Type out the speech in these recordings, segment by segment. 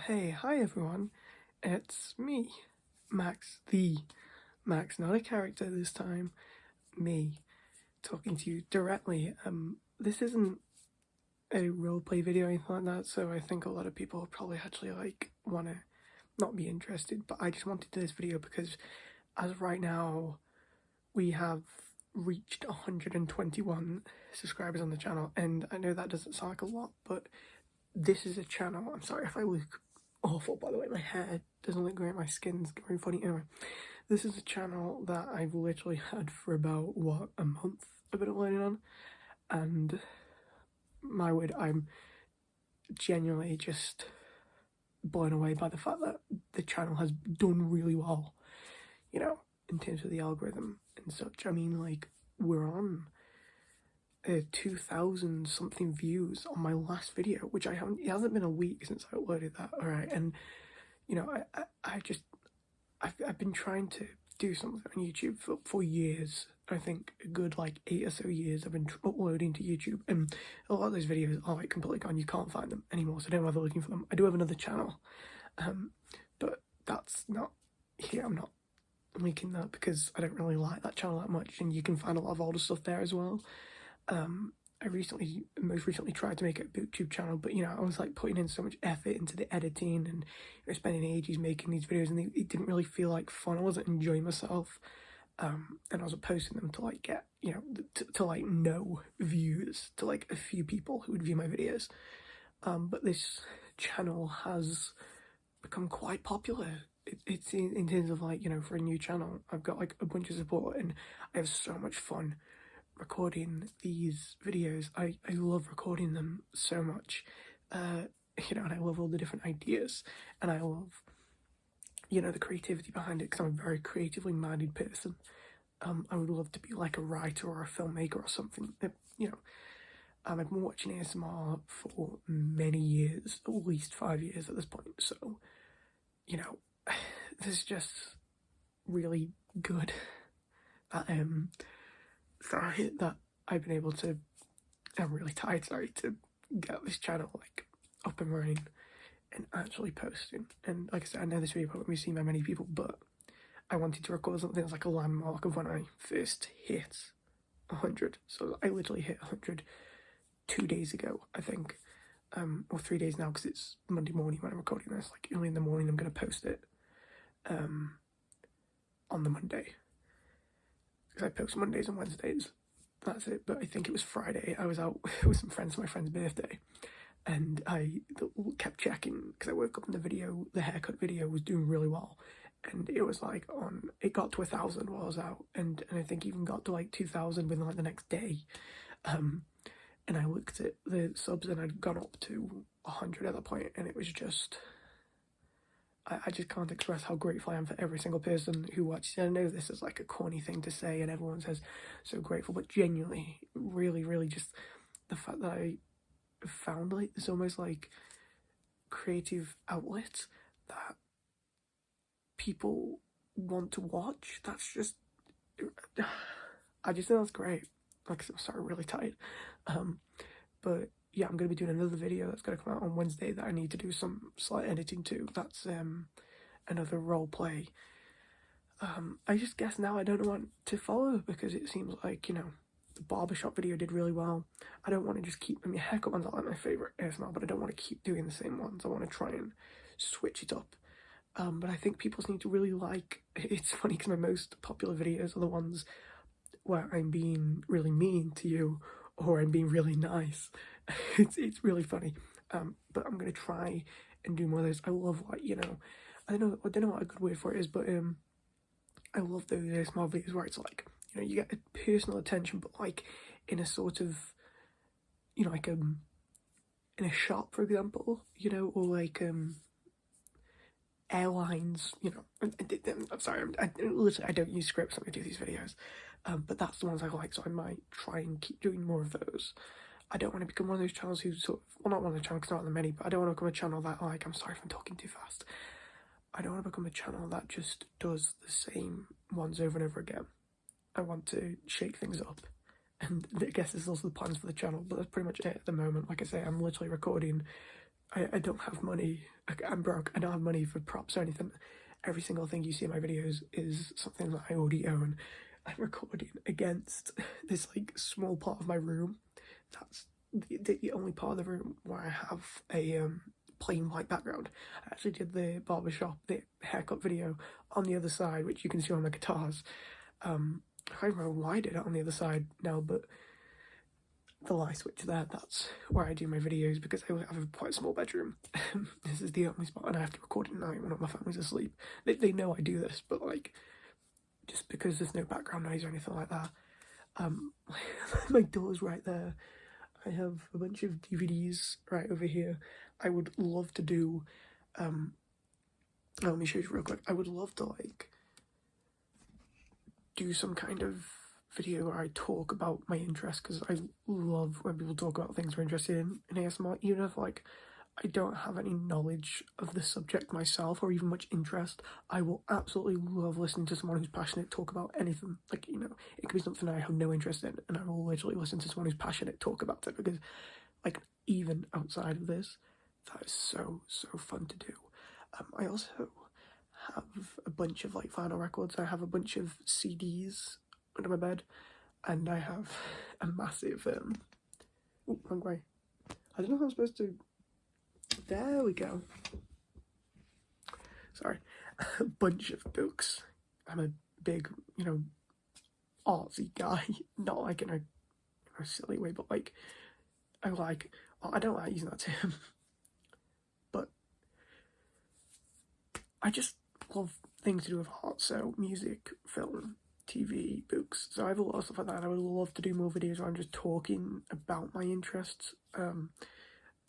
Hey, hi everyone. It's me, Max, the Max, not a character this time. Me, talking to you directly. This isn't a roleplay video or anything like that, so I think a lot of people probably actually wanna not be interested, but I just wanted to do this video because as of right now, we have reached 121 subscribers on the channel, and I know that doesn't sound like a lot, but this is a channel. I'm sorry if I look awful, by the way. My hair doesn't look great, my skin's very funny. Anyway, this is a channel that I've literally had for about, what, a month I've been uploading on, and my word, I'm genuinely just blown away by the fact that the channel has done really well, you know, in terms of the algorithm and such. I mean, like, we're on 2,000 something views on my last video, which I haven't, it hasn't been a week since I uploaded that, alright, and, you know, I've been trying to do something on YouTube for years. I think a good, 8 or so years I've been uploading to YouTube, and a lot of those videos are, completely gone. You can't find them anymore, so don't bother looking for them. I do have another channel, but that's not here. I'm not linking that because I don't really like that channel that much, and you can find a lot of older stuff there as well. I most recently tried to make a booktube channel, but I was putting in so much effort into the editing and spending ages making these videos, and it didn't really feel like fun. I wasn't enjoying myself, and I was posting them to get to no views, to a few people who would view my videos. But this channel has become quite popular. It's in terms of for a new channel, I've got a bunch of support, and I have so much fun recording these videos. I love recording them so much, and I love all the different ideas, and I love, the creativity behind it, because I'm a very creatively minded person. I would love to be a writer or a filmmaker or something. I've been watching ASMR for many years, at least 5 years at this point, so, this is just really good. Sorry that I've been able to, I'm really tired, sorry, to get this channel up and running and actually posting. And like I said, I know this video won't be seen by many people, but I wanted to record something that's a landmark of when I first hit 100. So I literally hit 100 2 days ago, I think, or 3 days now, because it's Monday morning when I'm recording this. Early in the morning I'm going to post it on the Monday, because I post Mondays and Wednesdays. That's it. But I think it was Friday. I was out with some friends for my friend's birthday, and I kept checking because I woke up and the haircut video was doing really well, and it was it got to 1,000 while I was out, and I think even got to 2,000 within the next day. And I looked at the subs, and I'd gone up to 100 at that point, and it was just, I just can't express how grateful I am for every single person who watches. I know this is a corny thing to say, and everyone says so grateful, but genuinely, really, really, just the fact that I found this almost creative outlet that people want to watch. That's just, I just think that's great. I'm sorry, I'm really tired. But yeah, I'm going to be doing another video that's going to come out on Wednesday that I need to do some slight editing to. That's another role play. I just guess now I don't know what to follow, because it seems the barbershop video did really well. I don't want to just keep, haircut ones are my favourite ASMR, but I don't want to keep doing the same ones. I want to try and switch it up. But I think people need to really it's funny because my most popular videos are the ones where I'm being really mean to you, or I'm being really nice. It's really funny. But I'm gonna try and do more of those. I love I don't know what a good word for it is, but I love those small videos where it's you get a personal attention, but in a sort of in a shop, for example, or airlines, I'm sorry, literally I don't use scripts when I do these videos, but that's the ones I like, so I might try and keep doing more of those. I don't want to become one of those channels who well, not one of the channels, because there aren't that many, but I don't want to become a channel that I'm sorry if I'm talking too fast. I don't want to become a channel that just does the same ones over and over again. I want to shake things up, and I guess this is also the plans for the channel, but that's pretty much it at the moment. Like I say, I'm literally recording I don't have money. I'm broke. I don't have money for props or anything. Every single thing you see in my videos is something that I already own. I'm recording against this like small part of my room. That's the only part of the room where I have a plain white background. I actually did the barbershop, the haircut video on the other side, which you can see on my guitars. I can't remember why I did it on the other side now, but the light switch there, that's where I do my videos because I have a quite small bedroom. This is the only spot, and I have to record at night when all my family's asleep. They know I do this, but like, just because there's no background noise or anything like that. My door's right there. I have a bunch of DVDs right over here. I would love to do, let me show you real quick. I would love to like do some kind of video where I talk about my interests, because I love when people talk about things we're interested in ASMR, even if like I don't have any knowledge of the subject myself or even much interest. I will absolutely love listening to someone who's passionate talk about anything. Like, you know, it could be something I have no interest in, and I will literally listen to someone who's passionate talk about it, because like even outside of this, that is so fun to do. I also have a bunch of like vinyl records. I have a bunch of CDs under my bed, and I have a massive oh, wrong way. I don't know how I'm supposed to. There we go. Sorry. A bunch of books. I'm a big, you know, artsy guy. Not like in a silly way, but like I don't like using that term, but I just love things to do with art. So music, film, TV, books. So I have a lot of stuff like that. I would love to do more videos where I'm just talking about my interests.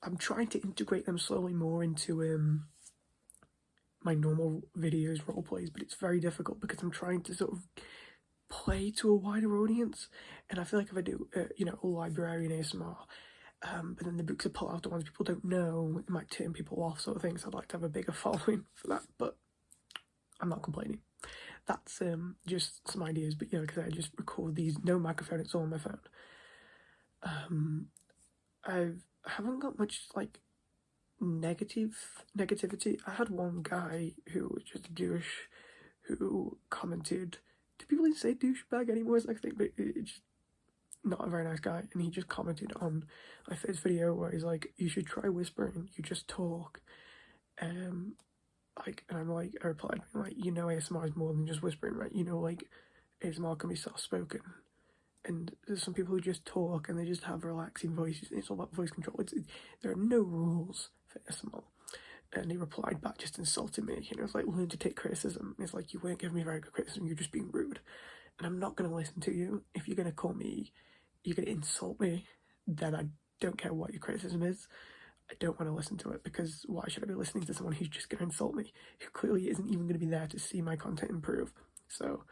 I'm trying to integrate them slowly more into my normal videos, role plays, but it's very difficult because I'm trying to sort of play to a wider audience. And I feel like if I do, you know, a librarian ASMR, but then the books are pulled out the ones people don't know, it might turn people off, sort of thing. So I'd like to have a bigger following for that, but I'm not complaining. That's just some ideas, but you know, because I just record these, no microphone, it's all on my phone. I haven't got much like negativity. I had one guy who was just a douche who commented. Do people even say douchebag anymore? It's like a thing, but it's just not a very nice guy. And he just commented on my first video where he's like, "You should try whispering. You just talk." Like, and I'm like, I replied like, you know, ASMR is more than just whispering, right? You know, like ASMR can be soft spoken. And there's some people who just talk and they just have relaxing voices. It's all about voice control. There are no rules for ASMR. And he replied back just insulting me. You know, it's like, learn to take criticism. It's like, you weren't giving me very good criticism, you're just being rude. And I'm not going to listen to you. If you're going to call me, you're going to insult me, then I don't care what your criticism is. I don't want to listen to it, because why should I be listening to someone who's just going to insult me, who clearly isn't even going to be there to see my content improve? So,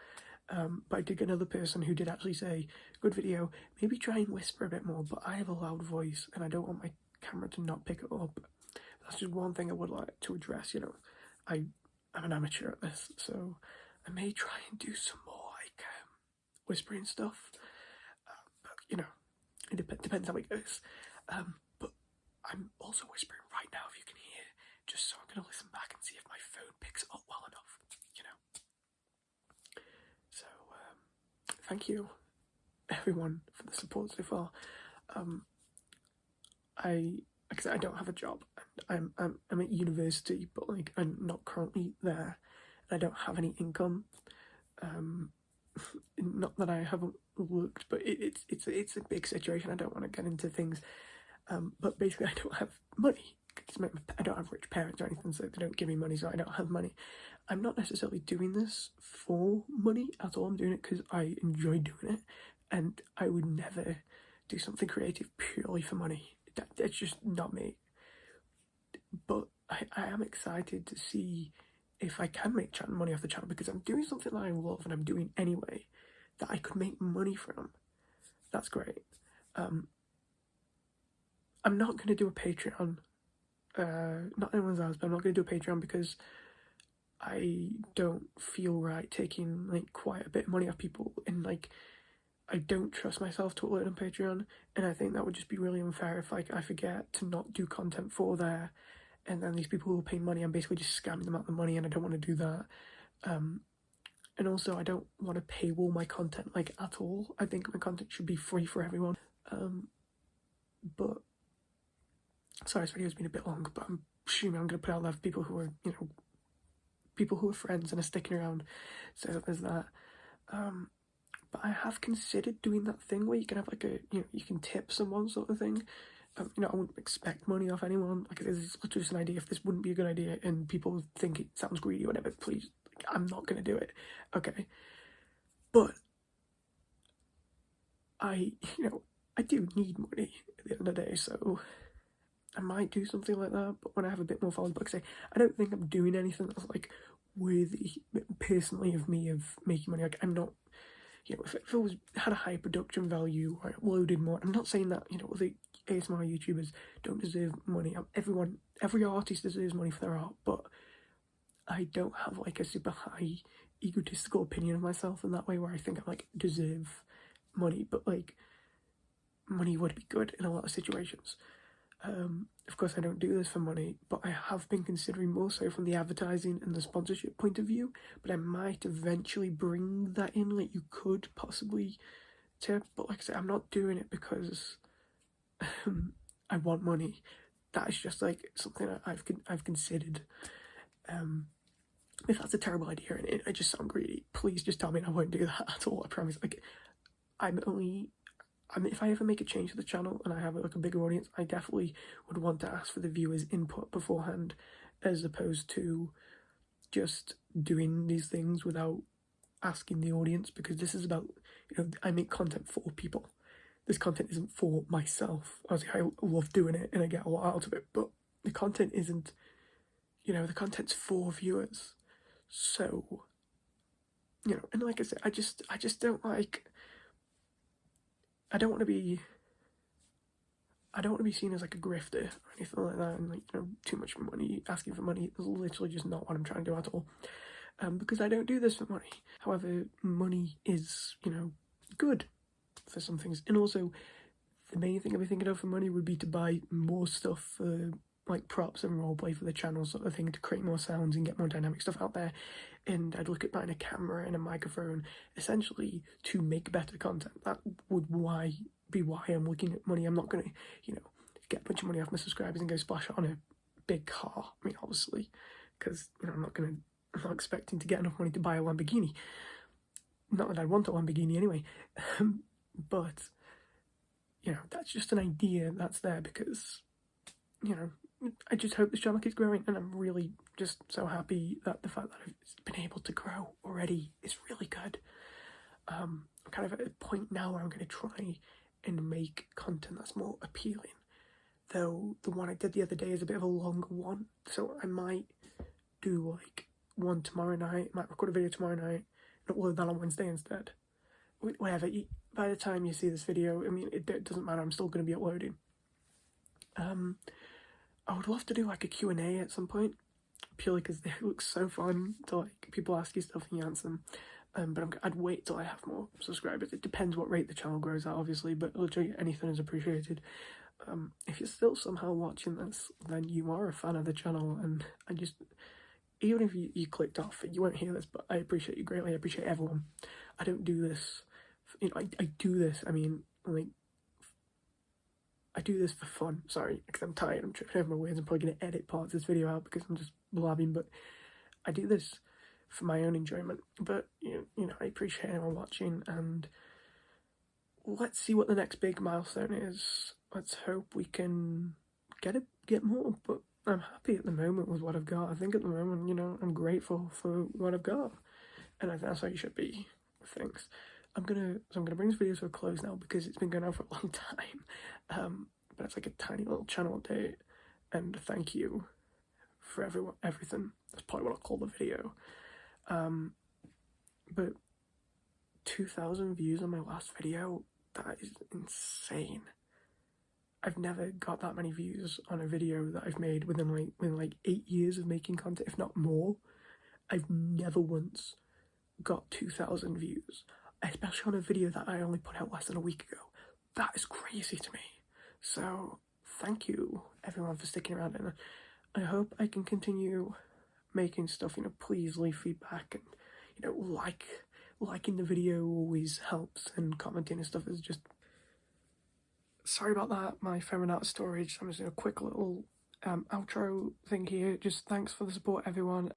but I did get another person who did actually say, good video, maybe try and whisper a bit more, but I have a loud voice and I don't want my camera to not pick it up. That's just one thing I would like to address, you know. I'm an amateur at this, so I may try and do some more like whispering stuff, but you know, it depends how it goes. But I'm also whispering right now, if you can hear, just so I'm going to listen back and see if my phone picks it up well enough, you know. So, thank you, everyone, for the support so far. Like I said, I don't have a job, and I'm at university, but like I'm not currently there, and I don't have any income. Not that I haven't looked, but it's a big situation. I don't want to get into things, but basically I don't have money. I don't have rich parents or anything, so they don't give me money, so I don't have money. I'm not necessarily doing this for money at all. I'm doing it because I enjoy doing it, and I would never do something creative purely for money. That's just not me. But I am excited to see if I can make money off the channel, because I'm doing something that I love and I'm doing anyway, that I could make money from. That's great. I'm not going to do a Patreon. Not anyone's else, but I'm not going to do a Patreon because I don't feel right taking like quite a bit of money off people, and like I don't trust myself to upload on Patreon, and I think that would just be really unfair if like I forget to not do content for there, and then these people who are paying money, I'm basically just scamming them out the money, and I don't want to do that. And also I don't want to paywall my content like at all. I think my content should be free for everyone. But sorry, this video's been a bit long, but I'm assuming I'm going to put out there for people who are, you know, people who are friends and are sticking around. So there's that. But I have considered doing that thing where you can have like a, you know, you can tip someone sort of thing. You know, I wouldn't expect money off anyone. Like, this is literally just an idea. If this wouldn't be a good idea and people think it sounds greedy or whatever, please, like, I'm not going to do it. Okay. But I do need money at the end of the day, so I might do something like that. But when I have a bit more followers, but like I say, I don't think I'm doing anything that's like worthy personally of me of making money. Like, I'm not, you know, if it was had a higher production value or loaded more. I'm not saying that, you know, the ASMR YouTubers don't deserve money. Every artist deserves money for their art, but I don't have like a super high egotistical opinion of myself in that way where I think I like deserve money, but like money would be good in a lot of situations. Of course I don't do this for money, but I have been considering more so from the advertising and the sponsorship point of view, but I might eventually bring that in, like you could possibly tip, but like I said, I'm not doing it because I want money. That is just like something I've considered. If that's a terrible idea and I just sound greedy, please just tell me and I won't do that at all, I promise. Like, if I ever make a change to the channel and I have like a bigger audience, I definitely would want to ask for the viewers' input beforehand, as opposed to just doing these things without asking the audience, because this is about, you know, I make content for people. This content isn't for myself. Obviously, I love doing it and I get a lot out of it, but the content isn't, you know, the content's for viewers. So, you know, and like I said, I just don't like, I don't want to be seen as like a grifter or anything like that, and like, you know, too much money, asking for money is literally just not what I'm trying to do at all. Because I don't do this for money. However, money is, you know, good for some things, and also the main thing I'd be thinking of for money would be to buy more stuff for like props and roleplay for the channel sort of thing, to create more sounds and get more dynamic stuff out there. And I'd look at buying a camera and a microphone, essentially to make better content. That would be why I'm looking at money. I'm not going to, you know, get a bunch of money off my subscribers and go splash it on a big car. I mean, obviously, because, you know, I'm not expecting to get enough money to buy a Lamborghini. Not that I want a Lamborghini anyway. But, you know, that's just an idea that's there because, you know, I just hope this channel keeps growing, and I'm really just so happy that the fact that I've been able to grow already is really good. I'm kind of at a point now where I'm going to try and make content that's more appealing, though the one I did the other day is a bit of a longer one, so I might do like one tomorrow night, might record a video tomorrow night and upload that on Wednesday instead. Whatever, by the time you see this video, I mean, it doesn't matter, I'm still going to be uploading. I would love to do like a Q&A at some point, purely because it looks so fun to like people ask you stuff and you answer them. But I'd wait till I have more subscribers. It depends what rate the channel grows at, obviously, but literally anything is appreciated. If you're still somehow watching this, then you are a fan of the channel, and I just, even if you clicked off, you won't hear this, but I appreciate you greatly. I appreciate everyone. I don't do this, you know, I do this, I mean, like, I do this for fun, sorry, because I'm tired, I'm tripping over my words, I'm probably going to edit parts of this video out because I'm just blabbing, but I do this for my own enjoyment. But, you know, I appreciate everyone watching, and let's see what the next big milestone is. Let's hope we can get more, but I'm happy at the moment with what I've got. I think at the moment, you know, I'm grateful for what I've got, and I think that's how you should be with things. I'm gonna bring this video to a close now because it's been going on for a long time. But it's like a tiny little channel update, and thank you for everything. That's probably what I'll call the video. But 2,000 views on my last video, that is insane. I've never got that many views on a video that I've made within like 8 years of making content, if not more. I've never once got 2,000 views. especially on a video that I only put out less than a week ago. That is crazy to me. So thank you everyone for sticking around, and I hope I can continue making stuff. Please leave feedback, and liking the video always helps, and commenting and stuff is just... Sorry about that, my phone ran out of storage. I'm just doing a quick little outro thing here. Just thanks for the support, everyone.